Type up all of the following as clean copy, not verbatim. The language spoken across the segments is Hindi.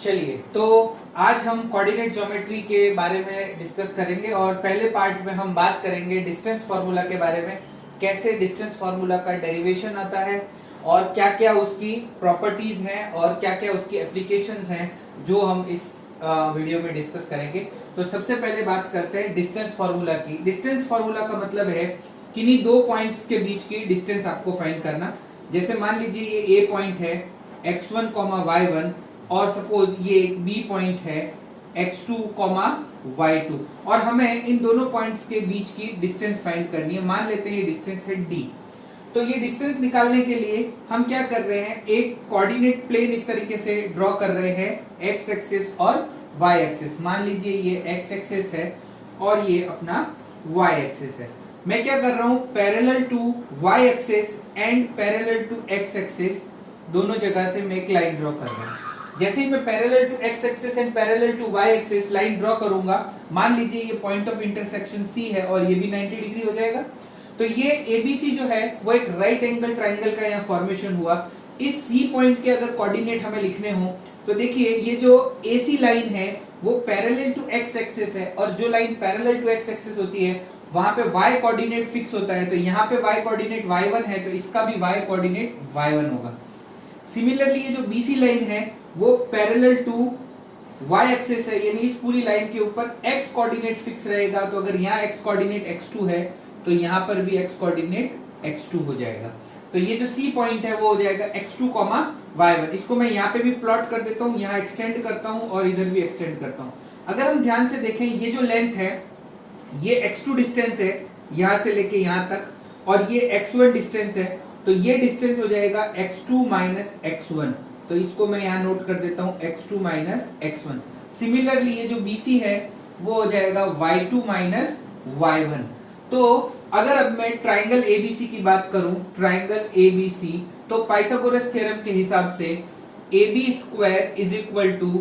चलिए, तो आज हम कोऑर्डिनेट ज्योमेट्री के बारे में डिस्कस करेंगे और पहले पार्ट में हम बात करेंगे डिस्टेंस फार्मूला के बारे में। कैसे डिस्टेंस फार्मूला का डेरिवेशन आता है और क्या क्या उसकी प्रॉपर्टीज हैं और क्या क्या उसकी एप्लीकेशंस हैं जो हम इस वीडियो में डिस्कस करेंगे। तो सबसे पहले बात करते हैं डिस्टेंस फार्मूला की। डिस्टेंस फार्मूला का मतलब है किन्हीं दो पॉइंट्स के बीच की डिस्टेंस आपको फाइंड करना। जैसे मान लीजिए ये ए पॉइंट है x1, y1 और सपोज ये एक बी पॉइंट है x2, y2 और हमें इन दोनों पॉइंट्स के बीच की डिस्टेंस फाइंड करनी है। मान लेते हैं ये डिस्टेंस है d। तो ये डिस्टेंस निकालने के लिए हम क्या कर रहे हैं, एक कोऑर्डिनेट प्लेन इस तरीके से ड्रॉ कर रहे हैं x एक्सिस और y एक्सिस। मान लीजिए ये x एक्सिस है और ये अपना y एक्सिस है। मैं क्या कर रहा हूं, parallel to y axis and parallel to x axis दोनों जगह से मैं एक लाइन ड्रॉ कर रहा हूं। जैसे ही मैं parallel to x axis and parallel to y axis line draw करूंगा, मान लीजिए ये पॉइंट ऑफ इंटरसेक्शन C है और ये भी 90 डिग्री हो जाएगा। तो ये ABC जो है वो एक राइट एंगल ट्राइंगल का यहाँ फॉर्मेशन हुआ। इस C पॉइंट के अगर कोऑर्डिनेट हमें लिखने हो तो देखिए ये जो AC लाइन है वो पैरेलल टू x एक्सिस है और जो line parallel to x axis होती है वहां पे y कोऑर्डिनेट फिक्स होता है। तो यहाँ पे y कोऑर्डिनेट y1 है तो इसका भी y कोऑर्डिनेट y1 होगा। सिमिलरली ये जो BC लाइन है वो पैरेलल टू y एक्सिस है, यानी इस पूरी लाइन के ऊपर x कोऑर्डिनेट फिक्स रहेगा। तो अगर यहाँ x कोऑर्डिनेट x2 है तो यहाँ पर भी x कोऑर्डिनेट x2 हो जाएगा। तो ये जो C पॉइंट है वो हो जाएगा x2, y1। इसको मैं यहाँ पे भी प्लॉट कर देता हूँ, यहाँ एक्सटेंड करता हूँ और इधर भी एक्सटेंड करता हूँ। अगर हम ध्यान से देखें ये जो लेंथ है ये x2 डिस्टेंस है यहाँ से लेके यहाँ तक और ये x1 डिस्टेंस है। तो ये डिस्टेंस हो जाएगा x2 माइनस x1। तो इसको मैं यहाँ नोट कर देता हूँ x2 माइनस x1। सिमिलरली ये जो BC है वो हो जाएगा y2 माइनस y1। तो अगर अब मैं ट्राइंगल ABC की बात करूं, ट्राइंगल ABC, तो पाइथागोरस थ्योरम के हिसाब से AB square is equal to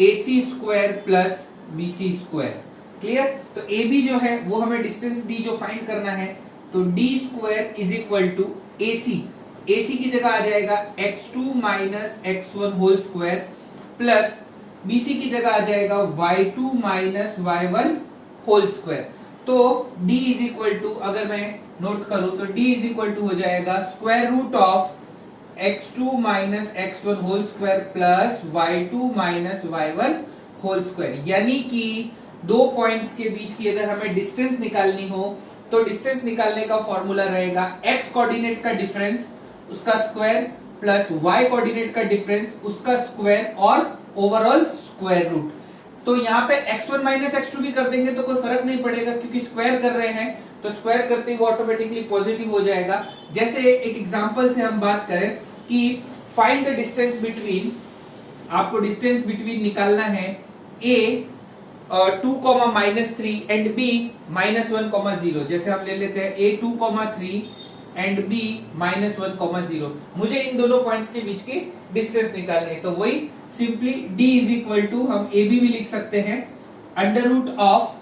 AC square plus BC square. Clear? तो AB जो है वो हमें डिस्टेंस D जो फाइंड करना है, तो D square is equal to AC की जगह आ जाएगा x2 minus x1 whole square plus BC की जगह आ जाएगा y2 minus y1 whole square. तो D इज इक्वल टू, अगर मैं नोट करूं तो D इज इक्वल टू हो जाएगा square root of x2 minus x1 whole square plus y2 minus y1 whole square. यानी कि दो पॉइंट्स के बीच की अगर हमें डिस्टेंस निकालनी हो तो डिस्टेंस निकालने का फॉर्मूला रहेगा x कोऑर्डिनेट का डिफरेंस उसका स्क्वायर प्लस y कोऑर्डिनेट का डिफरेंस उसका स्क्वायर और ओवरऑल स्क्वायर रूट। तो यहाँ पे x1 माइनस x2 भी कर देंगे तो कोई फर्क नहीं पड़ेगा क्योंकि स्क्वायर कर रहे हैं तो स्क्वायर करते हुए ऑटोमेटिकली पॉजिटिव हो जाएगा। जैसे एक एग्जांपल से हम बात करें कि फाइंड द डिस्टेंस बिटवीन, आपको डिस्टेंस बिटवीन निकालना है a 2, -3 एंड b -1, 0। जैसे हम ले लेते हैं a 2, 3 एंड b -1, 0। मुझे इन दोनों पॉइंट्स के बीच की डिस्टेंस निकालनी है। तो वही simply d is equal to, हम a b भी लिख सकते हैं, under root of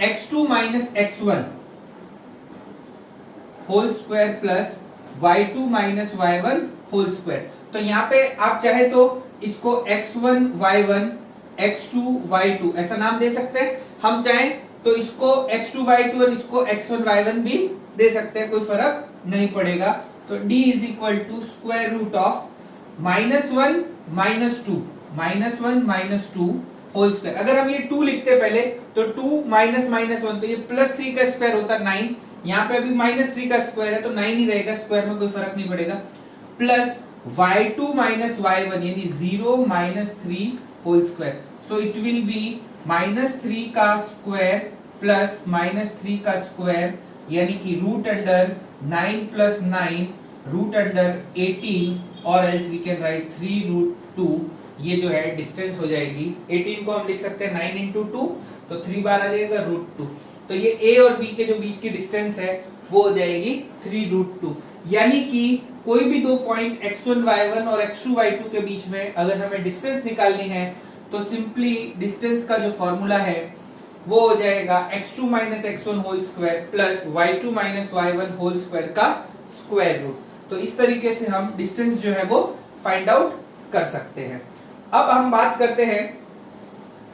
x2 minus x1 whole square plus y2 minus y1 whole square. तो यहाँ पे आप चाहे तो इसको x1 y1 x2 y2 ऐसा नाम दे सकते हैं। हम चाहें तो इसको x2 y2 और इसको x1 y1 भी दे सकते हैं, कोई फर्क नहीं पड़ेगा। तो d is equal to square root of -1 minus 2 whole square. अगर हम ये 2 लिखते पहले तो 2 माइनस -1 तो ये +3 का स्क्वायर होता 9। यहाँ पे अभी -3 का स्क्वायर है तो 9 ही रहेगा, स्क्वायर में कोई फर्क नहीं पड़ेगा। प्लस y2 माइनस y1 यानी 0 minus 3 whole square. So it will be -3 का स्क्वायर प्लस -3 का स्क्वायर यानी कि root under 9 plus 9 root under 18 और else we can write 3 root 2। ये जो है डिस्टेंस हो जाएगी, 18 को हम लिख सकते हैं 9 इंटू 2 तो 3 बार आ जाएगा रूट 2। तो ये a और b के जो बीच की डिस्टेंस है वो हो जाएगी 3 रूट 2। यानी कि कोई भी दो पॉइंट x1 y1 और x2 y2 के बीच में अगर हमें डिस्टेंस निकालनी है तो सिंपली डिस्टेंस का जो फॉर्मूला है वो हो जाएगा x2 minus x1 whole square plus y2 minus y1 whole square का स्क्वायर रूट। तो इस तरीके से हम डिस्टेंस जो है वो फाइंड आउट कर सकते हैं। अब हम बात करते हैं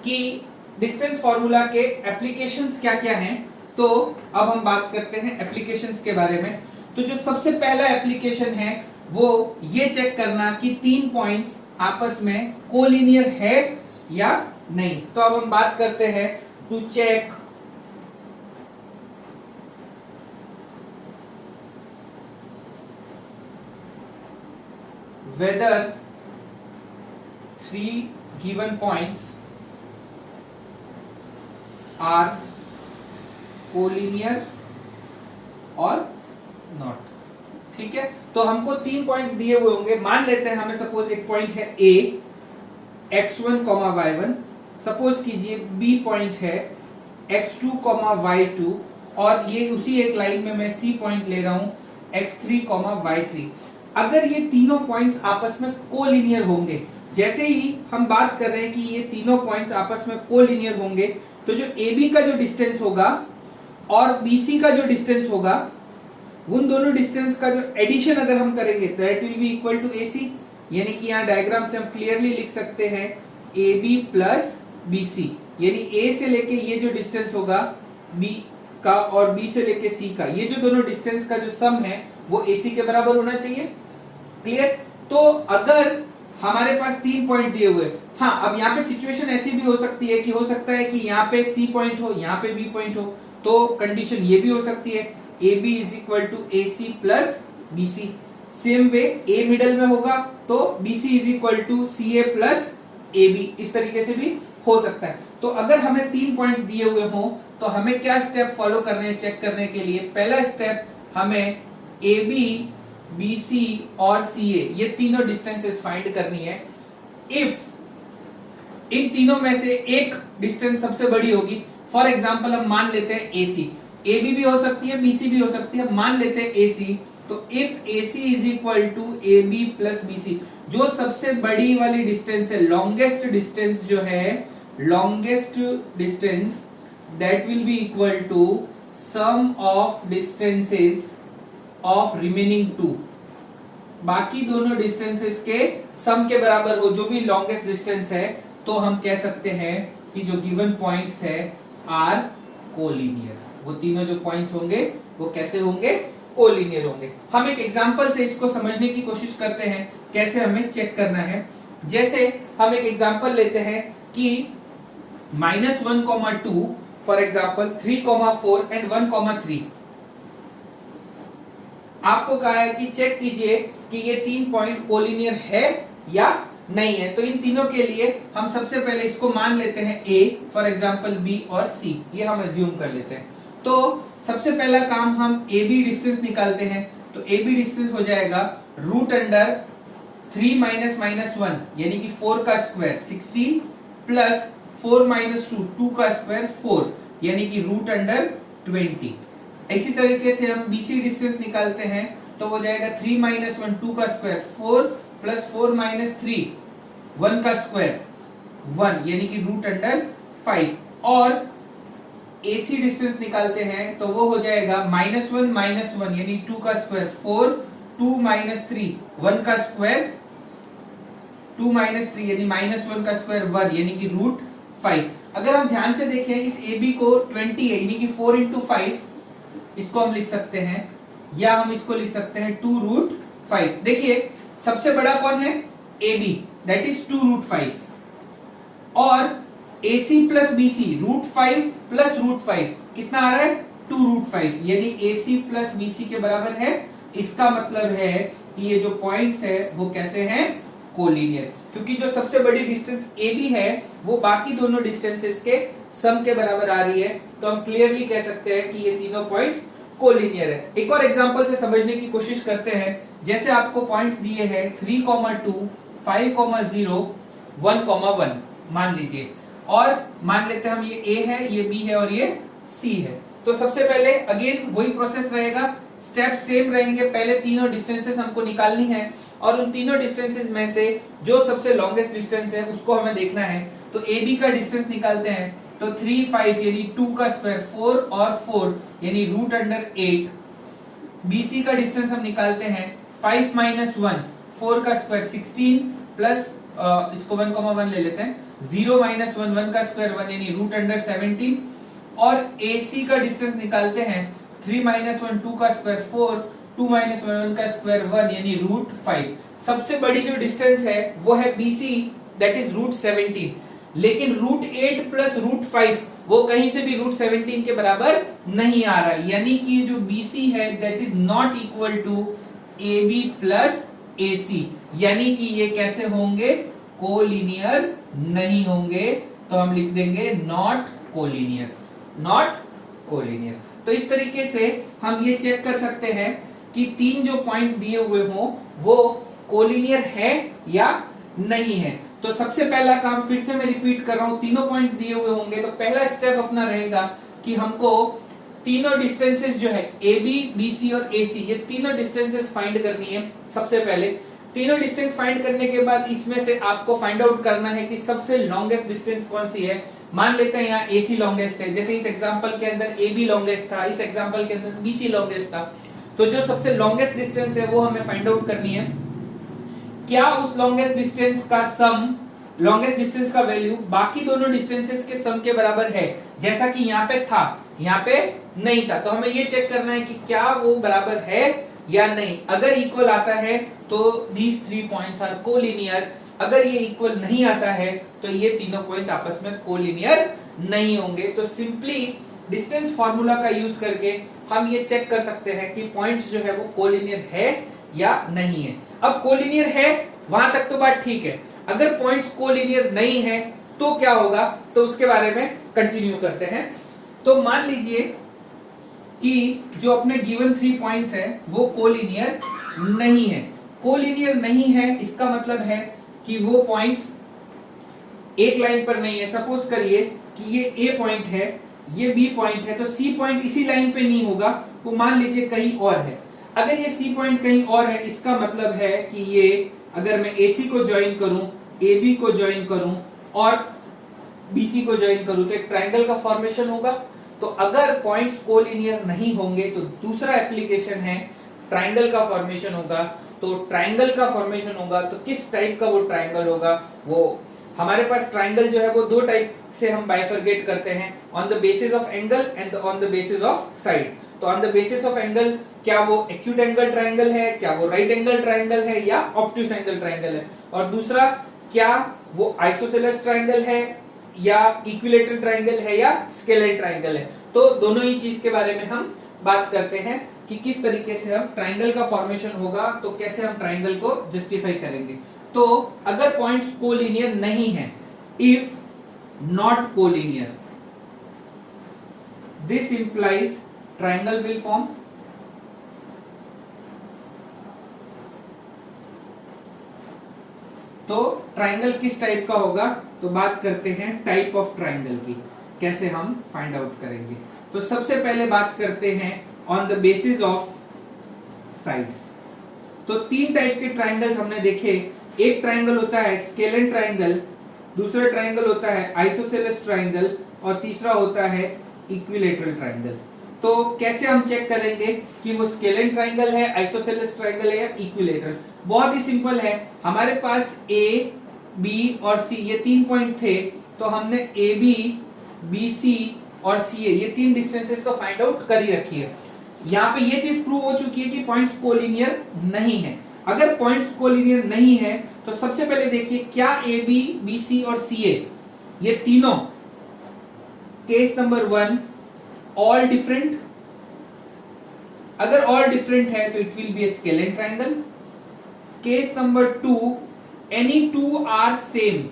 कि डिस्टेंस फॉर्मूला के एप्लीकेशंस क्या क्या हैं। तो अब हम बात करते हैं एप्लीकेशंस के बारे में। तो जो सबसे पहला एप्लीकेशन है वो ये चेक करना कि 3 पॉइंट्स आपस में कोलिनियर है या नहीं। तो अब हम बात करते हैं to check whether 3 given points are collinear or not। ठीक है, तो हमको 3 पॉइंट्स दिए हुए होंगे। मान लेते हैं हमें सपोज एक पॉइंट है A x1, y1, सपोज कीजिए B पॉइंट है x2, y2, और ये उसी एक लाइन में मैं C पॉइंट ले रहा हूं x3, y3। अगर ये तीनों पॉइंट्स आपस में कोलिनियर होंगे, जैसे ही हम बात कर रहे हैं कि ये तीनों पॉइंट्स आपस में कोलिनियर होंगे, तो जो AB का जो डिस्टेंस होगा और BC का जो डिस्टेंस होगा, उन दोनों डिस्टेंस का जो एडिशन अगर हम करेंगे तो that will be equal to AC। यानी कि यहाँ डायग्राम से हम क्लियरली लिख सकते हैं AB प्लस BC, यानी A से लेके ये जो डिस्टेंस होगा B का और B से लेके C का, ये जो दोनों डिस्टेंस का जो सम है वो AC के बराबर होना चाहिए। क्लियर। तो अगर हमारे पास 3 पॉइंट दिए हुए, हाँ अब यहाँ पे सिचुएशन ऐसी भी हो सकती है कि हो सकता है कि यहाँ पे C पॉइंट हो, यहाँ पे B पॉइंट हो, तो कंडीशन ये भी हो सकती है AB is equal to AC plus BC। Same way A middle में होगा तो BC is equal to CA plus AB, इस तरीके से भी हो सकता है। तो अगर हमें 3 पॉइंट्स दिए हुए हो तो हमें क्या स्टेप फॉलो करने हैं चेक करने के लिए। पहला स्टेप, हमें AB, BC और CA ये तीनों डिस्टेंसेस फाइंड करनी है। इफ इन तीनों में से एक डिस्टेंस सबसे बड़ी होगी, फॉर एग्जांपल हम मान लेते हैं AC, AB भी हो सकती है BC भी हो सकती है, मान लेते हैं AC, तो if AC is equal to AB plus BC, जो सबसे बड़ी वाली डिस्टेंस है, लॉन्गेस्ट डिस्टेंस जो है, longest distance that will be equal to sum of distances of remaining 2, बाकी दोनों डिस्टेंसेस के सम के बराबर हो, जो भी लॉन्गेस्ट डिस्टेंस है। तो हम कह सकते हैं कि जो गिवन पॉइंट्स है आर कोलिनियर। वो तीनों जो पॉइंट्स होंगे वो कैसे होंगे, कोलिनियर होंगे। हम एक एग्जांपल से इसको समझने की कोशिश करते हैं कैसे हमें चेक करना है। जैसे हम एक एग्जांपल लेते हैं कि -1, 2, फॉर एग्जांपल 3, 4 एंड 1, 3। आपको कहा है कि चेक कीजिए कि ये 3 पॉइंट कोलिनियर है या नहीं है। तो इन तीनों के लिए हम सबसे पहले इसको मान लेते हैं A, फॉर एग्जांपल B और C, ये हम अज्यूम कर लेते हैं। तो सबसे पहला काम हम AB डिस्टेंस निकालते हैं। तो AB डिस्टेंस हो जाएगा रूट अंडर 3 माइनस 1 यानी कि 4 का स्क्वायर 16 प्लस 4 माइनस 2 2 का स्क्वायर 4 यानी कि रूट अंडर 20। इसी तरीके से हम BC डिस्टेंस निकालते हैं तो हो जाएगा 3 माइनस 1 2 का स्क्वायर 4 प्लस 4 माइनस 3 1 का स्क्वायर 1 यानी कि रूट अंडर 5। और AC डिस्टेंस निकालते हैं तो वो हो जाएगा -1 यानी 2 का स्क्वायर 4 2 माइनस 3 1 का स्क्वायर 2 माइनस 3 यानी -1 का स्क्वायर 1 यानी कि रूट 5। अगर हम ध्यान से देखें इस AB को 20 है यानी कि 4 इंटू 5, इसको हम लिख सकते हैं या हम इसको लिख सकते हैं 2 रूट 5। देखिए सबसे बड़ा कौन है, AB, दैट इज 2 रूट 5, और AC plus BC root 5 plus root 5 कितना आ रहा है 2 रूट 5 यानी AC प्लस BC के बराबर है। इसका मतलब है कि ये जो पॉइंट्स है वो कैसे हैं, कोलिनियर, क्योंकि जो सबसे बड़ी डिस्टेंस AB है वो बाकी दोनों डिस्टेंसेस के सम के बराबर आ रही है। तो हम क्लियरली कह सकते हैं कि ये तीनों पॉइंट्स कोलिनियर है। एक और एग्जांपल से समझने की कोशिश करते हैं। जैसे आपको पॉइंट्स दिए हैं 3, 2, 5, 0, 1, 1 मान लीजिए, और मान लेते हैं हम ये A है, ये B है और ये C है। तो सबसे पहले अगेन वही प्रोसेस रहेगा, स्टेप सेम रहेंगे। पहले तीनों डिस्टेंसेस हमको निकालनी है और उन तीनों डिस्टेंसेस में से जो सबसे लॉन्गेस्ट डिस्टेंस है उसको हमें देखना है। तो AB का डिस्टेंस निकालते हैं तो 3, 5 यानी 2 का स्क्वायर 4 और 4 यानी रूट अंडर 8। BC का डिस्टेंस हम निकालते हैं 5 माइनस 1 4 का स्क्वायर 16 प्लस इसको 1,1 ले लेते हैं, 0 माइनस 1 1 का स्क्वायर 1 यानी रूट अंडर 17, और AC का डिस्टेंस निकालते हैं 3 माइनस 1 2 का स्क्वायर 4, 2 माइनस 1 का स्क्वायर 1 यानी रूट 5। सबसे बड़ी जो डिस्टेंस है वो है BC, दैट इज रूट 17, लेकिन रूट 8 प्लस रूट 5 वो कहीं से भी रूट 17 के बराबर नहीं आ रहा, यानी कि जो BC है that is not equal to AB plus AC, यानी कि ये कैसे होंगे, कोलिनियर नहीं होंगे। तो हम लिख देंगे नॉट कोलिनियर, नॉट कोलिनियर। तो इस तरीके से हम ये चेक कर सकते हैं कि तीन जो पॉइंट दिए हुए हों वो कोलिनियर है या नहीं है। तो सबसे पहला काम फिर से मैं रिपीट कर रहा हूं, तीनों पॉइंट्स दिए हुए होंगे तो पहला स्टेप अपना रहेगा कि हमको तीनों डिस्टेंसेस जो है AB, BC और AC, ये तीनों डिस्टेंसेस फाइंड करनी है। सबसे पहले तीनों डिस्टेंस फाइंड करने के बाद इसमें से आपको फाइंड आउट करना है कि सबसे लॉन्गेस्ट डिस्टेंस कौन सी है। मान लेते हैं यहाँ AC लॉन्गेस्ट है, जैसे इस एग्जांपल के अंदर AB लॉन्गेस्ट था, इस एग्जांपल के अंदर BC लॉन्गेस्ट था, तो जो सबसे लॉन्गेस्ट डिस्टेंस है वो हमें फाइंड आउट करनी है। क्या उस लॉन्गेस्ट डिस्टेंस का सम, लॉन्गेस्ट डिस्टेंस का वैल्यू बाकी दोनों डिस्टेंसेस के सम के बराबर है, जैसा कि यहाँ पे था, यहाँ पे नहीं था। तो हमें ये चेक करना है कि क्या वो बराबर है या नहीं। अगर इक्वल आता है तो दीज 3 पॉइंट्स आर कोलिनियर, अगर ये इक्वल नहीं आता है तो ये तीनों पॉइंट्स आपस में कोलिनियर नहीं होंगे। तो सिंपली डिस्टेंस फार्मूला का यूज करके हम ये चेक कर सकते हैं कि पॉइंट्स जो है वो कोलिनियर है या नहीं है। अब कोलिनियर है वहां तक तो बात ठीक है, अगर पॉइंट्स कोलिनियर नहीं है तो क्या होगा, तो उसके बारे में कंटिन्यू करते हैं। तो मान लीजिए कि जो अपने गिवन 3 पॉइंट्स है वो कोलिनियर नहीं है। कोलिनियर नहीं है इसका मतलब है कि वो पॉइंट्स एक लाइन पर नहीं है। सपोज करिए कि ये A पॉइंट है, ये B पॉइंट है, तो C पॉइंट इसी लाइन पे नहीं होगा, वो मान लीजिए कहीं और है। अगर ये C पॉइंट कहीं और है इसका मतलब है कि ये, अगर मैं AC को ज्वाइन करूं, AB को ज्वाइन करूं और BC को ज्वाइन करूं तो एक ट्रायंगल का फॉर्मेशन होगा। तो अगर पॉइंट्स कोलिनियर नहीं होंगे तो दूसरा एप्लीकेशन है ट्रायंगल का फॉर्मेशन होगा। तो ट्रायंगल का फॉर्मेशन होगा तो किस टाइप का वो ट्रायंगल होगा, वो हमारे पास ट्रायंगल जो है वो दो टाइप से हम बाइफरगेट करते हैं, on the basis of angle and on the basis of side. तो on the basis of angle, क्या वो एक्यूट एंगल ट्रायंगल है, क्या वो राइट एंगल ट्रायंगल है या ऑब्ट्यूस एंगल ट्रायंगल है, और दूसरा क्या वो आइसोसेलेस ट्रायंगल है या इक्विलेटरल ट्रायंगल है या स्केलर ट्रायंगल है। तो दोनों ही चीज के बारे में हम बात करते हैं कि किस तरीके से हम ट्रायंगल का फॉर्मेशन होगा, तो कैसे हम ट्रायंगल को जस्टिफाई करेंगे। तो अगर पॉइंट्स कोलिनियर नहीं है, if not collinear, this implies triangle will form. तो ट्रायंगल किस टाइप का होगा, तो बात करते हैं टाइप ऑफ ट्रायंगल की, कैसे हम फाइंड आउट करेंगे। तो सबसे पहले बात करते हैं on the basis of sides. तो 3 टाइप के ट्रायंगल्स हमने देखे। एक ट्रायंगल होता है स्केलेन ट्रायंगल, दूसरा ट्रायंगल होता है आइसोसेलेस ट्रायंगल और तीसरा होता है इक्विलेटरल ट्रायंगल। तो कैसे हम चेक करेंगे कि वो स्केलेन ट्रायंगल है, आइसोसेलेस ट्रायंगल है या इक्विलेटरल। बहुत ही सिंपल है, हमारे पास A, B और C ये 3 पॉइंट थे, तो हमने AB, BC और CA ये 3 डिस्टेंसेस को फाइंड आउट कर ही रखी है। यहाँ पे ये चीज प्रूव हो चुकी है कि पॉइंट्स कोलिनियर नहीं है। अगर पॉइंट्स कोलिनियर नहीं है तो सबसे पहले देखिए क्या AB, BC और CA ये तीनों, केस नंबर 1 ऑल डिफरेंट। अगर ऑल डिफरेंट है तो it will be a scalene triangle. Case number 2 any 2 are same.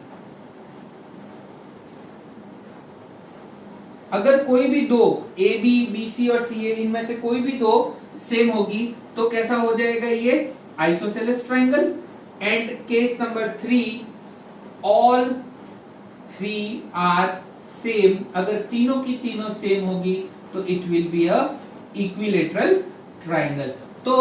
अगर कोई भी दो AB, BC और CA इनमें से कोई भी दो सेम होगी तो कैसा हो जाएगा ये isosceles triangle. And case number 3 all 3 are same. अगर तीनों की तीनों सेम होगी तो it will be a equilateral triangle. तो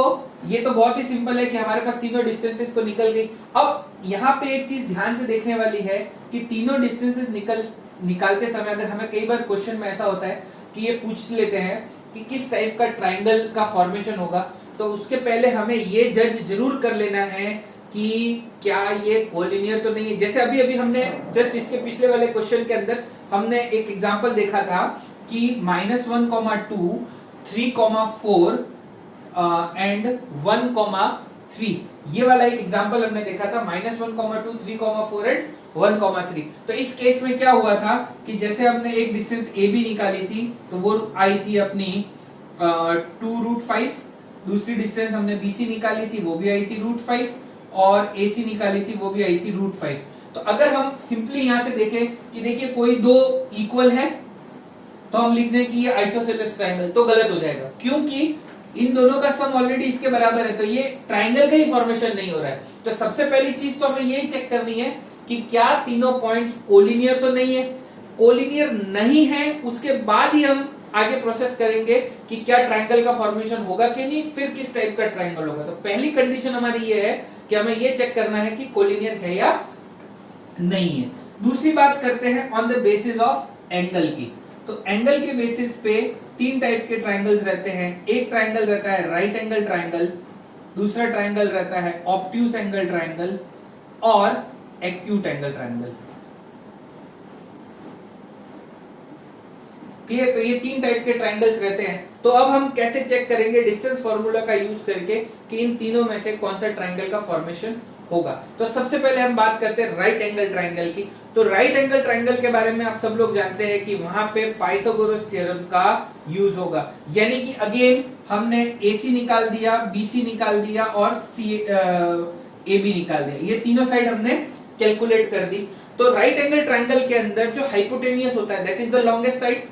ये तो बहुत ही सिंपल है कि हमारे पास तीनों डिस्टेंसेस तो निकल गई। अब यहाँ पे एक चीज ध्यान से देखने वाली है कि तीनों डिस्टेंसेस निकालते समय अगर हमें कई बार क्वेश्चन में ऐसा होता है कि ये पूछ लेते हैं कि किस टाइप का ट्रायंगल का फॉर्मेशन होगा, तो उसके पहले हमें ये जज जरूर कर लेना है कि क्या ये कोलिनियर तो नहीं है। जैसे अभी अभी हमने जस्ट इसके पिछले वाले क्वेश्चन के अंदर हमने एक एग्जांपल देखा था कि -1,2 3,4 एंड 1,3, ये वाला एक एग्जांपल हमने देखा था -1,2 3,4 एंड 1,3। तो इस केस में क्या हुआ था कि जैसे हमने एक डिस्टेंस ए बी निकाली थी तो वो आई थी अपनी 2√5, दूसरी डिस्टेंस हमने BC निकाली थी वो भी आई थी √5, और AC निकाली थी वो भी आई थी √5। तो अगर हम सिंपली यहां से देखें कि देखिए कोई दो इक्वल है तो हम लिख दें कि ये आइसोसेलेस ट्रायंगल, तो गलत हो जाएगा क्योंकि इन दोनों का सम ऑलरेडी इसके बराबर है, तो ये ट्रायंगल का ही फॉर्मेशन नहीं हो रहा है। तो सबसे पहली चीज तो हमें यही चेक करनी है कि क्या तीनों पॉइंट्स कोलिनियर तो नहीं है। कोलिनियर नहीं है उसके बाद ही हम आगे प्रोसेस करेंगे कि क्या ट्रायंगल का फॉर्मेशन होगा कि नहीं, फिर किस टाइप का ट्रायंगल होगा। तो पहली कंडीशन हमारी ये है कि हमें ये चेक करना है कि कोलिनियर है या नहीं है। दूसरी बात करते हैं on the basis of angle की। तो एंगल के बेसिस पे तीन टाइप के ट्रायंगल्स रहते हैं। एक ट्रायंगल रहता है राइट एंगल ट्रायंगल, दूसरा ट्रायंगल रहता है ऑब्ट्यूज एंगल ट्रायंगल और एक्यूट एंगल ट्रायंगल। क्लियर? तो ये तीन टाइप के ट्रायंगल्स रहते हैं। तो अब हम कैसे चेक करेंगे डिस्टेंस फॉर्मूला का यूज करके कि इन तीनों में से कौन सा ट्रायंगल का फॉर्मेशन होगा। तो सबसे पहले हम बात करते हैं राइट एंगल ट्रायंगल की। तो राइट एंगल ट्रायंगल के बारे में आप सब लोग जानते हैं कि वहां पे पाइथागोरस थ्योरम का यूज होगा, यानी कि अगेन हमने AC निकाल दिया, BC निकाल दिया और AB निकाल दिया, ये तीनों साइड हमने कैलकुलेट कर दी। तो राइट एंगल ट्रायंगल के अंदर जो हाइपोटेनियस होता है that is the longest side.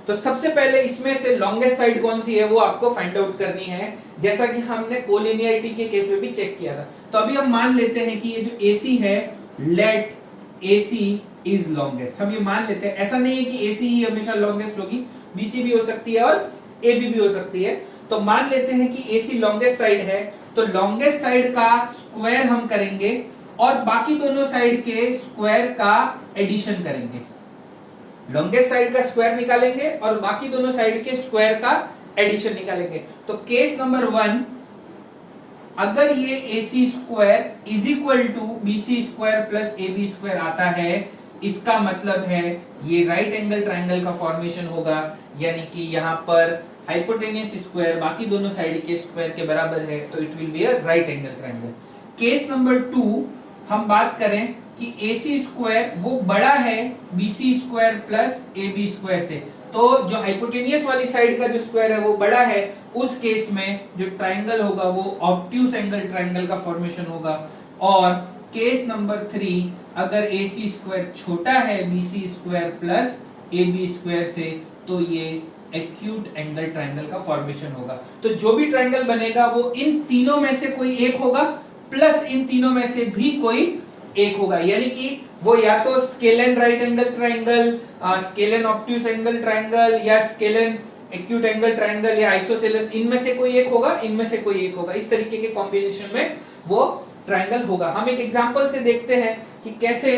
तो सबसे पहले इसमें से लॉन्गेस्ट साइड कौन सी है वो आपको फाइंड आउट करनी है, जैसा कि हमने कोलिनियरिटी के केस में भी चेक किया था। तो अभी हम मान लेते हैं कि ये जो AC है, लेट AC इज लॉन्गेस्ट। हम ये मान लेते हैं, ऐसा नहीं है कि AC ही हमेशा लॉन्गेस्ट होगी, BC भी हो सकती है और AB भी हो सकती है। तो मान लेते हैं कि AC लॉन्गेस्ट साइड है, तो लॉन्गेस्ट साइड का स्क्वायर हम करेंगे और बाकी दोनों साइड के स्क्वायर का एडिशन करेंगे। लॉन्गेस्ट साइड का स्क्वायर निकालेंगे और बाकी दोनों साइड के स्क्वायर का एडिशन निकालेंगे। तो केस नंबर 1, अगर ये AC square is equal to BC square plus AB square आता है, इसका मतलब है ये राइट एंगल ट्रायंगल का फॉर्मेशन होगा, यानी कि यहाँ पर हाइपोटेनियस स्क्वायर बाकी दोनों साइड के स्क्वायर के बराबर है, तो it will be a right angle triangle. Case number 2 हम बात करें कि AC स्क्वायर वो बड़ा है BC square plus AB square से, तो जो हाइपोटेनियस वाली साइड का जो स्क्वायर है वो बड़ा है, उस केस में जो ट्रायंगल होगा वो ऑब्ट्यूज एंगल ट्रायंगल का फॉर्मेशन होगा। और केस नंबर 3, अगर AC स्क्वायर छोटा है BC square plus AB square से, तो ये एक्यूट एंगल ट्रायंगल का फॉर्मेशन होगा। तो जो भी ट्रायंगल बनेगा वो इन तीनों में से कोई एक होगा प्लस इन तीनों में से भी कोई एक होगा, यानी कि वो या तो scalene right angle triangle, scalene obtuse angle triangle या स्केलन एक्यूट एंगल ट्रायंगल या आइसोसेलेस, इनमें से कोई एक होगा, इनमें से कोई एक होगा। इस तरीके के कॉम्बिनेशन में वो ट्रायंगल होगा। हम एक एग्जांपल से देखते हैं कि कैसे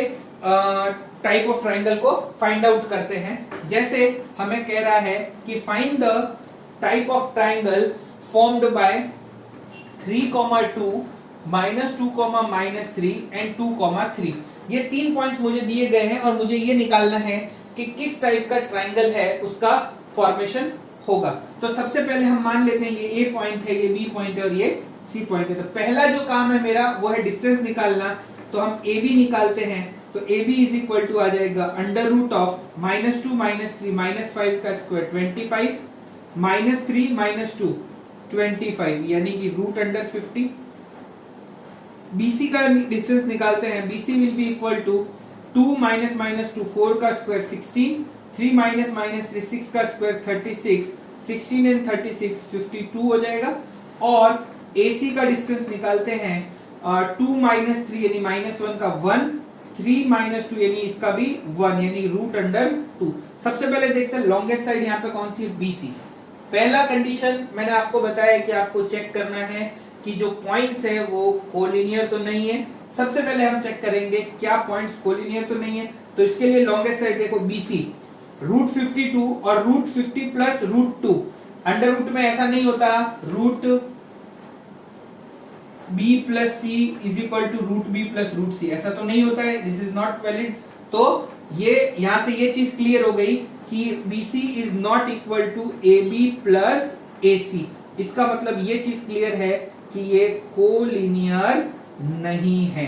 टाइप ऑफ ट्रायंगल को फाइंड आउट करते हैं। जैसे हमें कह रहा है कि find the type of triangle formed by 3,2 -2, -3 and 2,3। ये 3 पॉइंट्स मुझे दिए गए हैं और मुझे ये निकालना है कि किस टाइप का ट्रायंगल है उसका फॉर्मेशन होगा। तो सबसे पहले हम मान लेते हैं ये A पॉइंट है, ये B पॉइंट है और ये C पॉइंट है। तो पहला जो काम है मेरा वो है डिस्टेंस निकालना। तो हम AB निकालते हैं, तो AB इज इक्वल टू आ जाएगा √(-2 -3 -5 का स्क्वायर 25 -3 -2 25, यानी कि √50। BC का डिस्टेंस निकालते हैं, BC will be equal to 2 -2 4 का स्क्वायर 16, 3 -3 6 का स्क्वायर 36, 16 एंड 36 52 हो जाएगा। और AC का डिस्टेंस निकालते हैं 2 -3 यानी -1 का 1, 3 -2 यानी इसका भी 1 यानी √2। सबसे पहले देखते हैं लॉन्गेस्ट साइड यहाँ पे कौन सी है, BC। पहला कंडीशन मैंने आपको बताया कि आपको चेक करना है कि जो पॉइंट्स है वो कोलिनियर तो नहीं है। सबसे पहले हम चेक करेंगे क्या पॉइंट्स कोलिनियर तो नहीं है। तो इसके लिए लॉन्गेस्ट साइड देखो BC, √52 और √50 प्लस √2। अंडर रूट में ऐसा नहीं होता, B plus C is equal to root B plus root C, ऐसा तो नहीं होता है, दिस इज नॉट वैलिड। तो ये यहां से ये चीज क्लियर हो गई कि BC is not equal to AB plus AC। इसका मतलब ये चीज क्लियर है कि ये कोलिनियर नहीं है,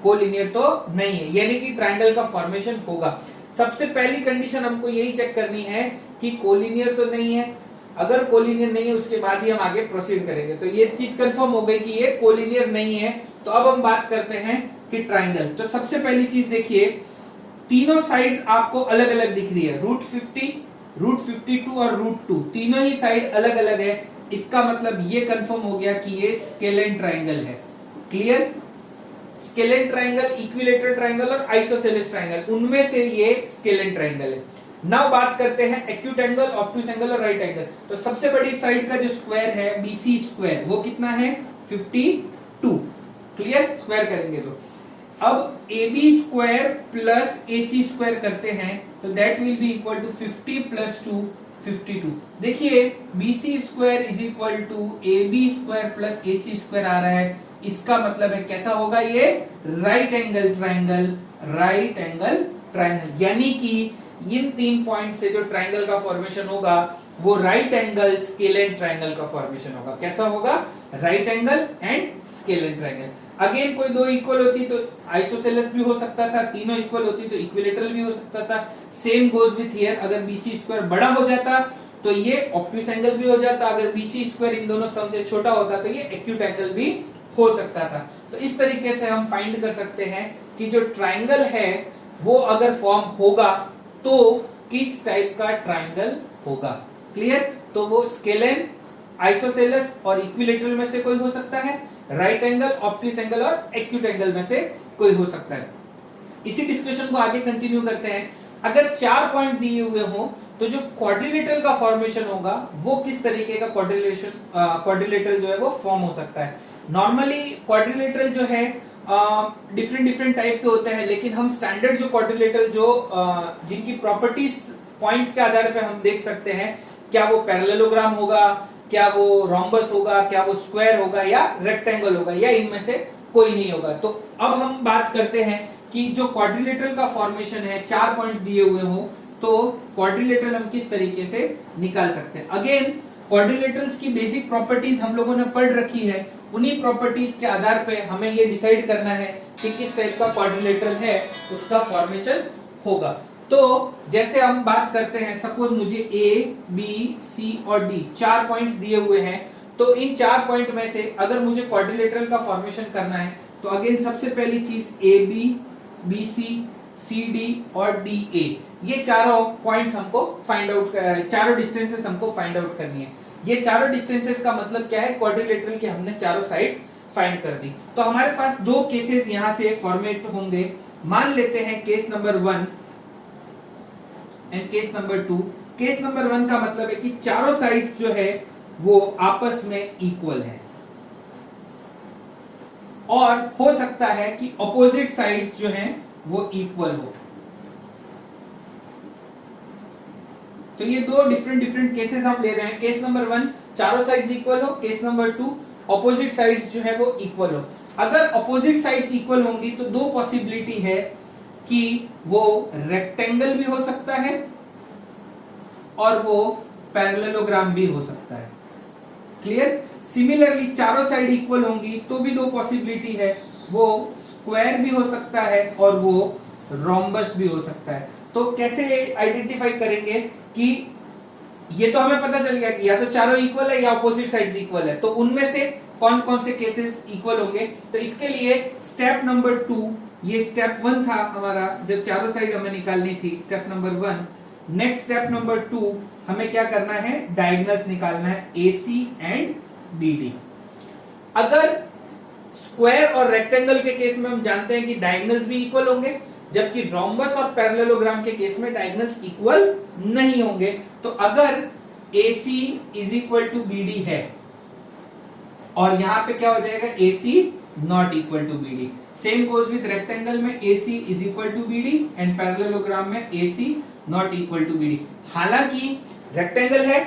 कोलिनियर तो नहीं है, यानी कि ट्रायंगल का फॉर्मेशन होगा। सबसे पहली कंडीशन हमको यही चेक करनी है कि कोलिनियर तो नहीं है। अगर कोलिनियर नहीं है उसके बाद ही हम आगे प्रोसीड करेंगे। तो ये चीज कंफर्म हो गई कि ये कोलिनियर नहीं है। तो अब हम बात करते हैं कि ट्रायंगल। तो सबसे पहली चीज देखिए, तीनों साइड्स आपको अलग अलग दिख रही है, √50, √52 और √2, तीनों ही साइड अलग अलग है। इसका मतलब ये कंफर्म हो गया कि ये स्केलेन ट्रायंगल है। Clear? Scalene triangle, equilateral triangle और आइसोसेलेस ट्रायंगल, उनमें से ये स्केलेन ट्रायंगल है। नाउ बात करते हैं एक्यूट एंगल, ऑब्टूस एंगल और राइट एंगल। तो सबसे बड़ी साइड का जो स्क्वायर है BC स्क्वायर, वो कितना है 52। क्लियर? स्क्वायर करेंगे तो अब AB square plus AC square करते हैं तो that will be equal to 50 plus 2 52। देखिए BC square is equal to AB square plus AC square आ रहा है। इसका मतलब है कैसा होगा ये? Right angle triangle, right angle triangle. यानी कि इन 3 पॉइंट से जो ट्रायंगल का फॉर्मेशन होगा वो राइट एंगल स्केलेन ट्रायंगल का फॉर्मेशन होगा। कैसा होगा? Right angle and scalene triangle. Again कोई दो इक्वल होती तो आइसोसेलेस भी हो सकता था, तीनों इक्वल होती तो इक्विलेटरल भी हो सकता था। सेम गोज विथ हियर, अगर BC स्क्वायर बड़ा हो जाता तो ये ऑब्ट्यूस एंगल भी हो जाता, अगर BC स्क्वायर इन दोनों सम से छोटा होता तो ये एक्यूट एंगल भी हो सकता था। तो इस तरीके से हम फाइंड कर सकते हैं कि जो ट्रायंगल है वो अगर फॉर्म होगा तो किस टाइप का ट्रायंगल होगा। क्लियर? तो वो स्केलेन, आइसोसेलेस और इक्विलेटरल में से कोई हो सकता है, राइट एंगल, ऑब्ट्यूस एंगल और एक्यूट एंगल में से कोई हो सकता है। इसी डिस्कशन को आगे कंटिन्यू करते हैं। अगर 4 पॉइंट दिए हुए हो तो जो क्वाड्रिलेटरल का फॉर्मेशन होगा वो किस तरीके का क्वाड्रिलेटरल जो है वो फॉर्म हो सकता है। नॉर्मली क्वाड्रिलेटरल जो है डिफरेंट डिफरेंट टाइप के होते हैं, लेकिन हम स्टैंडर्ड जो क्वाड्रिलेटरल जो जिनकी प्रॉपर्टीज पॉइंट्स के आधार पे हम देख सकते हैं, क्या वो पैरेललोग्राम होगा, क्या वो रोम्बस होगा, क्या वो स्क्वायर होगा या रेक्टेंगल होगा, या इनमें से कोई नहीं होगा। तो अब हम बात करते हैं कि जो क्वाड्रिलेटरल का फॉर्मेशन है, 4 पॉइंट्स दिए हुए हो तो क्वाड्रिलेटरल हम किस तरीके से निकाल सकते हैं। अगेन क्वाड्रिलेटरल्स की बेसिक प्रॉपर्टीज हम लोगों ने पढ़ रखी है, उन्हीं प्रॉपर्टीज के आधार पे हमें ये डिसाइड करना है कि किस टाइप का क्वाड्रिलेटरल है उसका फॉर्मेशन होगा। तो जैसे हम बात करते हैं, सपोज मुझे A, B, C और D 4 पॉइंट्स दिए हुए हैं, तो इन 4 पॉइंट में से अगर मुझे क्वाड्रिलेटरल का फॉर्मेशन करना है तो अगेन सबसे पहली चीज AB, BC, CD और DA, ये चारों पॉइंट्स हमको फाइंड आउट, चारों डिस्टेंसेस हमको फाइंड आउट करनी है। ये चारों डिस्टेंसेस का मतलब क्या है? क्वाड्रिलेटरल के हमने चारों साइड्स फाइंड कर दी। तो हमारे पास 2 केसेस यहां से फॉर्मेट होंगे। मान लेते हैं case number 1 and case number 2। Case number 1 का मतलब है कि चारों साइड्स जो है वो आपस में इक्वल है, और हो सकता है कि ऑपोजिट साइड्स जो हैं वो इक्वल हो। तो ये 2 डिफरेंट केसेस हम ले रहे हैं। केस नंबर 1 चारों साइड्स इक्वल हो, केस नंबर 2 ऑपोजिट साइड्स जो है वो इक्वल हो। अगर ऑपोजिट साइड्स इक्वल होंगी तो 2 पॉसिबिलिटी है कि वो रेक्टेंगल भी हो सकता है और वो पैरेललोग्राम भी हो सकता है। क्लियर? सिमिलरली चारों साइड इक्वल होंगी तो भी 2 पॉसिबिलिटी है, वो स्क्वायर भी हो सकता है और वो रोम्बस भी हो सकता है। तो कैसे आइडेंटिफाई करेंगे कि ये तो हमें पता चल गया कि या तो चारों इक्वल है या ऑपोजिट साइड्स इक्वल है, तो उनमें से कौन कौन से केसेस इक्वल होंगे। तो इसके लिए स्टेप नंबर 2, ये स्टेप 1 था हमारा जब चारों साइड हमें निकालनी थी, step number 1। Next step number 2 हमें क्या करना है? डायगोनल्स निकालना है, AC एंड BD। अगर स्क्वायर और रेक्टेंगल के केस में हम जानते हैं कि डायगोनल्स भी इक्वल होंगे, जबकि रोम्बस और पैरेललोग्राम के केस में डायगोनल्स इक्वल नहीं होंगे। तो अगर AC is equal to BD है और यहां पे क्या हो जाएगा? AC not equal to BD। Same goes with rectangle में AC is equal to BD and parallelogram में AC not equal to BD। हालांकि रेक्टेंगल है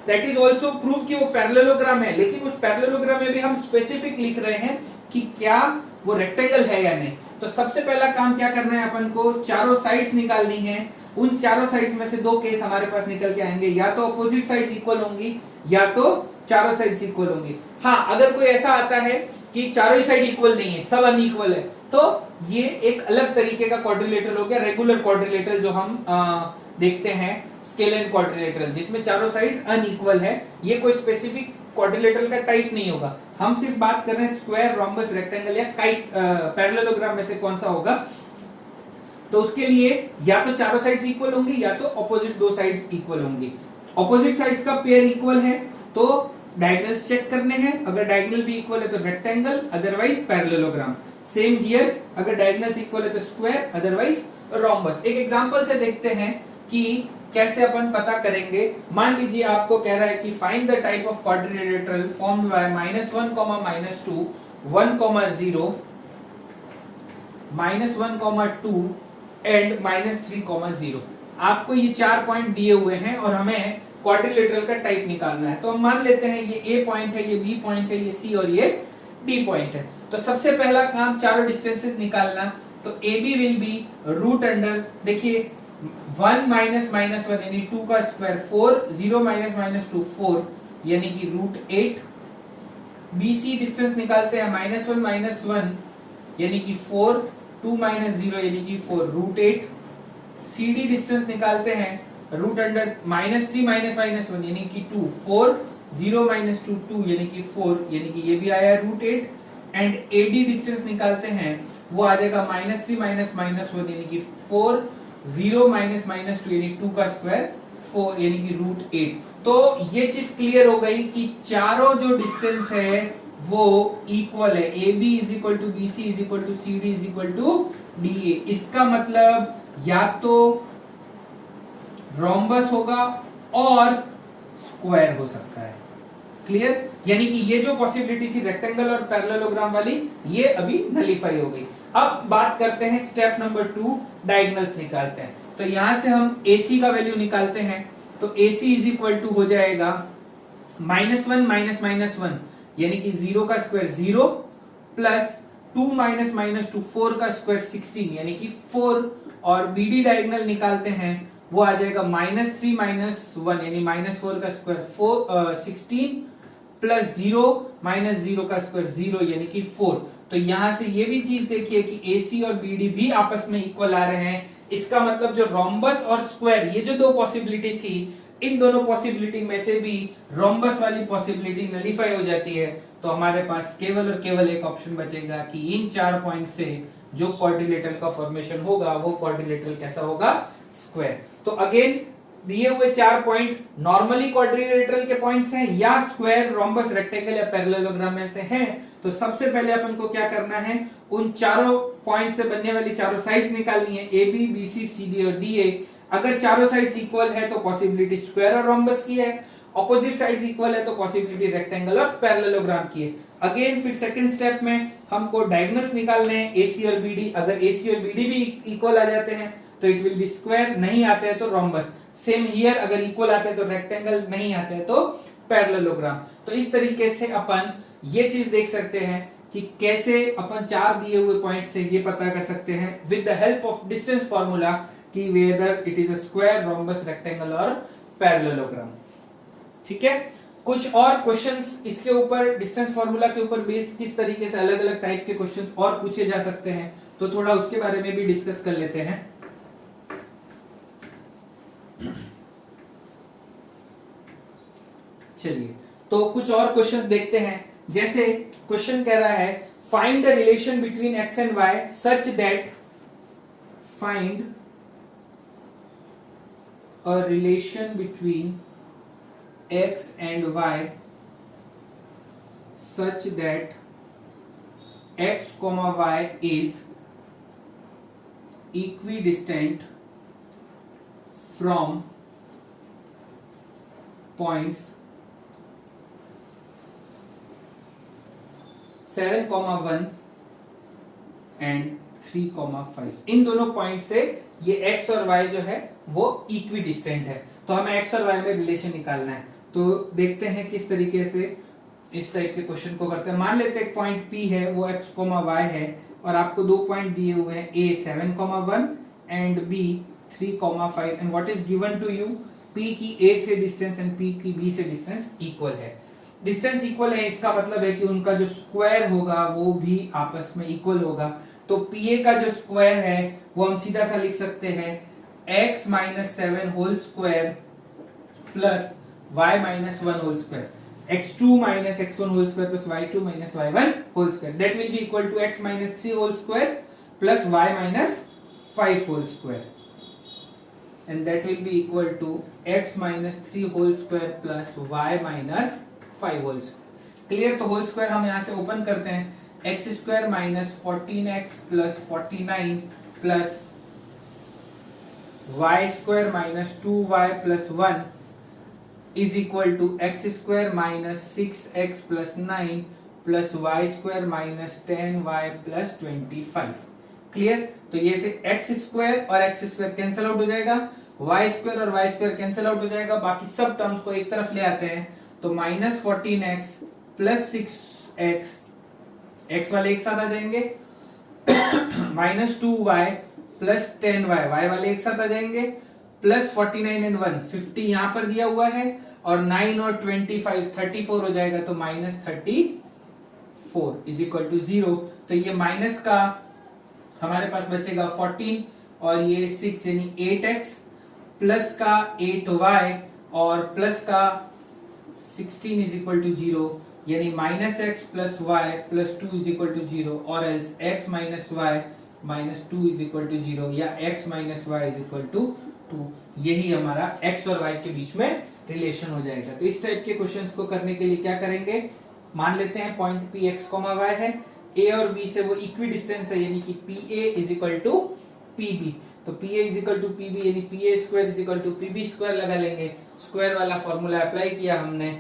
दैट इज ऑल्सो प्रूव कि वो पैरेललोग्राम है, लेकिन उस पैरेललोग्राम में भी हम स्पेसिफिक लिख रहे हैं कि क्या वो रेक्टेंगल है या नहीं। तो सबसे पहला काम क्या करना है अपन को, चारों साइड्स निकालनी है। उन चारों साइड्स में से दो केस हमारे पास निकल के आएंगे, या तो अपोजिट साइड्स इक्वल होंगी या तो चारों साइड्स इक्वल होंगी। हाँ, अगर कोई ऐसा आता है कि चारों ही साइड इक्वल नहीं है, सब अनइक्वल है, तो ये एक अलग तरीके का क्वाड्रिलेटरल हो गया, रेगुलर क्वाड्रिलेटरल जो हम देखते हैं, स्केलेन क्वाड्रिलेटरल, जिसमें चारों साइड्स अनइक्वल है। ये कोई स्पेसिफिक क्वाड्रिलेटरल का टाइप नहीं होगा, हम सिर्फ बात कर रहे हैं स्क्वायर, रोम्बस, रेक्टेंगल या काइट पैरेललोग्राम में से कौन सा होगा। तो उसके लिए या तो चारों साइड्स इक्वल होंगी या तो ऑपोजिट दो साइड्स इक्वल होंगी। ऑपोजिट साइड्स का पेयर इक्वल है तो डायगोनल्स चेक करने हैं, अगर डायगोनल भी इक्वल है तो rectangle, otherwise parallelogram. Same here, अगर डायगोनल्स इक्वल है तो स्क्वायर, अदरवाइज रोम्बस। एक एग्जांपल से देखते हैं कि कैसे अपन पता करेंगे। मान लीजिए आपको कह रहा है कि find the type of quadrilateral formed by -1, -2, 1, 0, -1, -2 and -3, 0। आपको ये 4 पॉइंट दिए हुए हैं और हमें क्वाड्रिलेटरल का टाइप निकालना है। तो हम मान लेते हैं ये A पॉइंट है, ये B पॉइंट है, ये C और ये D पॉइंट है। तो सबसे पहला काम चारों डिस्टेंसेस निकालना। तो AB will be root under, देखिए 1 माइनस माइनस 1 यानी 2 का स्क्वायर 4, 0 माइनस माइनस 2 4 यानी कि √8। BC डिस्टेंस निकालते हैं -1 माइनस 1 यानी कि 4, 2 माइनस 0 यानी कि 4 √8। CD डिस्टेंस निकालते हैं रूट अंडर -3 माइनस माइनस 1 यानी कि 2, 4, 0 माइनस 2 2 यानी कि 4 यानी कि ये भी आया √8। एंड AD डिस्टेंस निकालते हैं, वो आ जाएगा -3 माइनस माइनस 1 यानी कि 4, 0 माइनस माइनस 2 यानी 2 का स्क्वायर 4 यानी कि √8। तो ये चीज क्लियर हो गई कि चारों जो डिस्टेंस है वो इक्वल है। AB is equal to BC is equal to CD is equal to DA। इसका मतलब या तो रोम्बस होगा और स्क्वायर हो सकता है। क्लियर? यानी कि ये जो पॉसिबिलिटी थी रेक्टेंगल और पैरेललोग्राम वाली, ये अभी नलिफाई हो गई। अब बात करते हैं स्टेप नंबर 2, डायगोनल्स निकालते हैं। तो यहां से हम AC का वैल्यू निकालते हैं। तो AC इज इक्वल टू हो जाएगा -1 माइनस माइनस 1 यानी कि 0 का स्क्वायर 0 प्लस 2 माइनस माइनस 2 4 का स्क्वायर 16 यानी कि 4। और BD डायगोनल निकालते हैं, वो आ जाएगा -3 माइनस 1 यानी -4 का स्क्वायर 16 प्लस 0 माइनस 0 का स्क्वायर 0 यानी कि 4। तो यहां से ये भी चीज देखिए कि AC और BD भी आपस में इक्वल आ रहे हैं। इसका मतलब जो रोम्बस और स्क्वायर, ये जो दो पॉसिबिलिटी थी, इन दोनों पॉसिबिलिटी में से भी रोम्बस वाली पॉसिबिलिटी नलिफाई हो जाती है। तो हमारे पास केवल और केवल एक ऑप्शन बचेगा कि इन 4 पॉइंट से जो क्वाड्रिलेटरल का फॉर्मेशन होगा वो क्वाड्रिलेटरल कैसा होगा, स्क्वायर। तो अगेन दिए हुए 4 पॉइंट नॉर्मली क्वाड्रिलेटरल के पॉइंट्स हैं या स्क्वायर, रोम्बस, रेक्टेंगल या पैरेललोग्राम में से हैं। तो सबसे पहले अपन को क्या करना है, उन चारों पॉइंट से बनने वाली चारों साइड्स निकालनी है, AB, BC, CD और DA। अगर चारों साइड्स इक्वल है तो पॉसिबिलिटी स्क्वायर और रोम्बस की है, ऑपोजिट साइड्स इक्वल है तो पॉसिबिलिटी रेक्टेंगल और पैरेललोग्राम की है। अगेन फिर सेकंड स्टेप में हमको डायगोनल्स निकालने हैं, AC और BD। अगर AC और BD भी इक्वल आ जाते हैं तो इट विल बी स्क्वायर, नहीं आते हैं तो रोम्बस। सेम हियर, अगर इक्वल आते हैं तो रेक्टेंगल, नहीं आते हैं तो पैरेललोग्राम। तो इस तरीके से अपन ये चीज देख सकते हैं कि कैसे अपन 4 दिए हुए पॉइंट से ये पता कर सकते हैं with the help of distance formula कि whether it is a square, rhombus, rectangle और पैरेललोग्राम। ठीक है, कुछ और क्वेश्चंस इसके ऊपर, डिस्टेंस फॉर्मूला के ऊपर बेस्ड किस तरीके से अलग अलग टाइप के क्वेश्चंस और पूछे जा सकते हैं, तो थोड़ा उसके बारे में भी डिस्कस कर लेते हैं। चलिए, तो कुछ और क्वेश्चंस देखते हैं। जैसे क्वेश्चन कह रहा है find the relation between x and y such that, find a relation between x and y such that x, y is equidistant from points 7,1 and 3,5। इन दोनों पॉइंट से ये x और y जो है वो इक्विडिस्टेंट है। तो हमें x और y में रिलेशन निकालना है। तो तो देखते हैं किस तरीके से इस टाइप के क्वेश्चन को करते हैं। मान लेते हैं पॉइंट P है वो x, y है और आपको दो पॉइंट दिए हुए हैं A 7,1 and B 3,5 and what is given to you, P की A से डिस्टेंस एंड P की B से डिस्टेंस इक्वल है। डिस्टेंस इक्वल है इसका मतलब है कि उनका जो स्क्वायर होगा वो भी आपस में इक्वल होगा। तो PA का जो स्क्वायर है वो हम सीधा सा लिख सकते हैं x - 7 whole square plus y - 1 whole square, x2 - x1 whole square plus y2 - y1 whole square, that will be equal to x - 3 whole square plus y - 5 whole square, and that will be equal to x - 3 whole square plus y - 5 whole square. Clear? तो होल स्क्वायर हम यहाँ से ओपन करते हैं, x square minus 14x plus 49 plus y square minus 2y plus 1 is equal to x square minus 6x plus 9 plus y square minus 10y plus 25. Clear? तो ये से x स्क्वायर और x स्क्वायर कैंसिल आउट हो जाएगा, y स्क्वायर और y स्क्वायर कैंसिल आउट हो जाएगा, बाकी सब टर्म्स को एक तरफ ले आते हैं तो minus 14x plus 6x, x वाले एक साथ आ जाएंगे, minus 2y plus 10y, y वाले एक साथ आ जाएंगे, प्लस 49 एंड 1 50 यहाँ पर दिया हुआ है और 9 और 25 34 हो जाएगा तो माइनस 34 इज इक्वल टू 0। तो ये माइनस का हमारे पास बचेगा 14 और ये 6 यानी 8x प्लस का 8y और प्लस का 16 इज इक्वल टू 0 यानी minus x plus y plus 2 is equal to 0 और else x minus y minus 2 is equal to 0 या x minus y is equal to 2। यही हमारा x और y के बीच में रिलेशन हो जाएगा। तो इस टाइप के क्वेश्चंस को करने के लिए क्या करेंगे, मान लेते हैं पॉइंट P x, y है, A और B से वो इक्वी डिस्टेंस है यानी कि PA is equal to PB, तो PA is equal to PB यानी PA square is equal to PB square लगा लेंगे, स्क्वायर वाला फॉर्मूला अप्लाई किया हमने,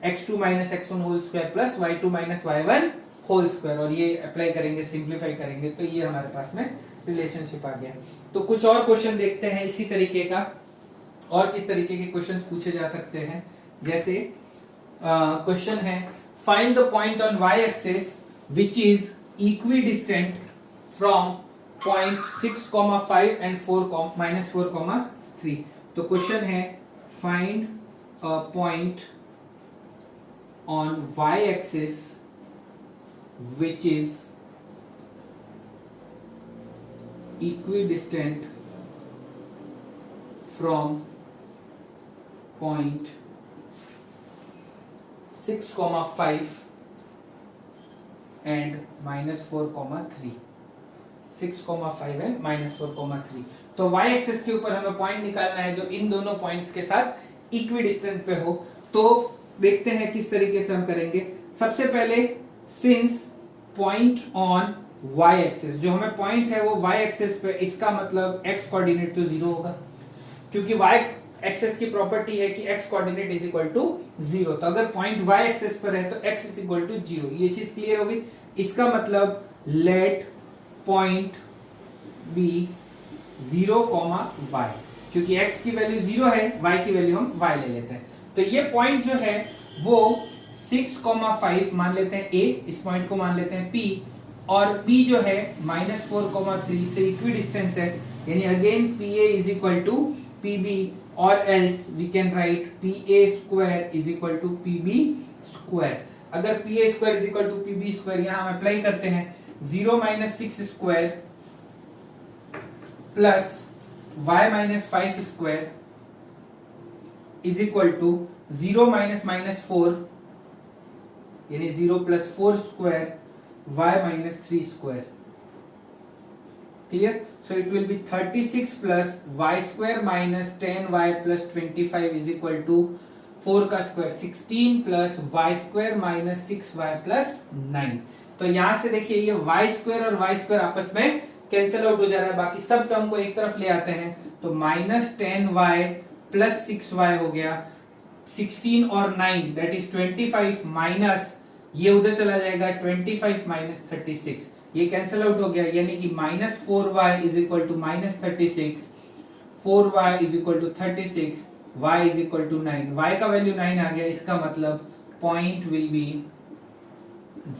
x2 - x1 whole square plus y2 - y1 whole square और ये अप्लाई करेंगे, सिंप्लीफाई करेंगे तो ये हमारे पास में रिलेशनशिप आ गया। तो कुछ और क्वेश्चन देखते हैं इसी तरीके का, और किस तरीके के क्वेश्चन पूछे जा सकते हैं। जैसे क्वेश्चन है find the point on y axis which is equidistant from point 6,5 and 4,-4,3। तो क्वेश्चन है find a point on y axis which is equidistant from point 6,5 and -4,3, 6,5 and -4,3। तो y एक्सिस के ऊपर हमें पॉइंट निकालना है जो इन दोनों पॉइंट्स के साथ इक्विडिस्टेंट पे हो। तो देखते हैं किस तरीके से हम करेंगे। सबसे पहले since point on y axis, जो हमें पॉइंट है वो y एक्सिस पे, इसका मतलब x कोऑर्डिनेट तो 0 होगा क्योंकि y एक्सिस की प्रॉपर्टी है कि x coordinate is equal to 0। तो अगर पॉइंट y एक्सिस पर है तो x इज इक्वल टू 0, ये चीज क्लियर हो गई। इसका मतलब लेट पॉइंट बी 0, y, क्योंकि x की वैल्यू 0 है, y की वैल्यू हम y ले लेते हैं। तो ये पॉइंट जो है वो 6,5 मान लेते हैं a, इस पॉइंट को मान लेते हैं p, और b जो है -4,3 से इक्विडिस्टेंस है यानी again PA is equal to PB और else we can write PA square is equal to PB square. अगर PA square is equal to PB square यहां हम अप्लाई करते हैं 0 - 6 square plus y - 5 square is equal to 0 - -4 यानी 0 + 4 square y - 3 square. Clear? So it will be 36 plus y square minus 10y plus 25 is equal to 4 का square 16 plus y square minus 6y plus 9। तो यहां से देखिए ये y square और y square आपस में कैंसिल आउट हो जा रहा है, बाकी सब टर्म को एक तरफ ले आते हैं तो -10y plus 6y हो गया, 16 और 9 that is 25 माइनस ये उधर चला जाएगा 25 माइनस 36, ये कैंसिल आउट हो गया यानी कि -4y is equal to -36, 4y is equal to 36 y is equal to 9, y का वैल्यू 9 आ गया, इसका मतलब पॉइंट विल बी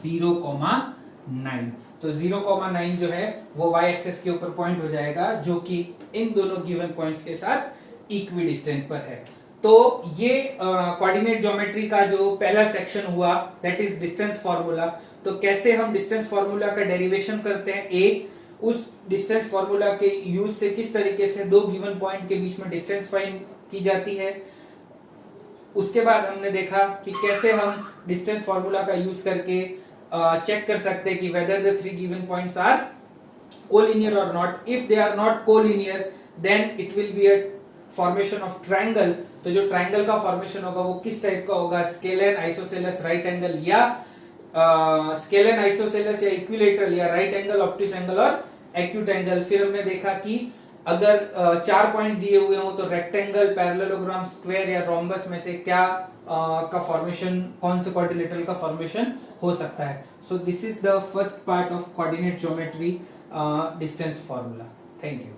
0,9। तो 0,9 जो है वो y एक्सेस के ऊपर पॉइंट हो जाएगा, जो कि इन दोनों गिवन पॉइंट्स के साथ इक्वी डिस्टेंट पर है। तो ये कोऑर्डिनेट ज्योमेट्री का जो पहला सेक्शन हुआ, दैट इज डिस्टेंस फार्मूला। तो कैसे हम डिस्टेंस फार्मूला का डेरिवेशन करते हैं, उस डिस्टेंस फार्मूला के यूज से किस तरीके से दो गिवन पॉइंट के बीच में डिस्टेंस फाइंड की जाती है। उसके बाद हमने देखा कि कैसे हम डिस्टेंस फार्मूला का यूज करके चेक कर सकते हैं कि whether the three given points are collinear और not. If they are not collinear then it will be a formation of triangle. तो जो ट्रायंगल का फॉर्मेशन होगा वो किस टाइप का होगा, स्केलेन, आइसोसेलेस, राइट एंगल, या स्केलेन, आइसोसेलेस, या इक्विलेटरल, या राइट एंगल, ऑब्ट्यूस एंगल और एक्यूट एंगल। फिर हमने देखा कि अगर 4 पॉइंट दिए हुए हो तो रेक्टेंगल, पैरेललोग्राम, स्क्वायर या रोम्बस में से क्या का फॉर्मेशन, कौन से क्वाड्रिलेटरल का फॉर्मेशन हो सकता है। So this is the first part of coordinate geometry distance formula. Thank you.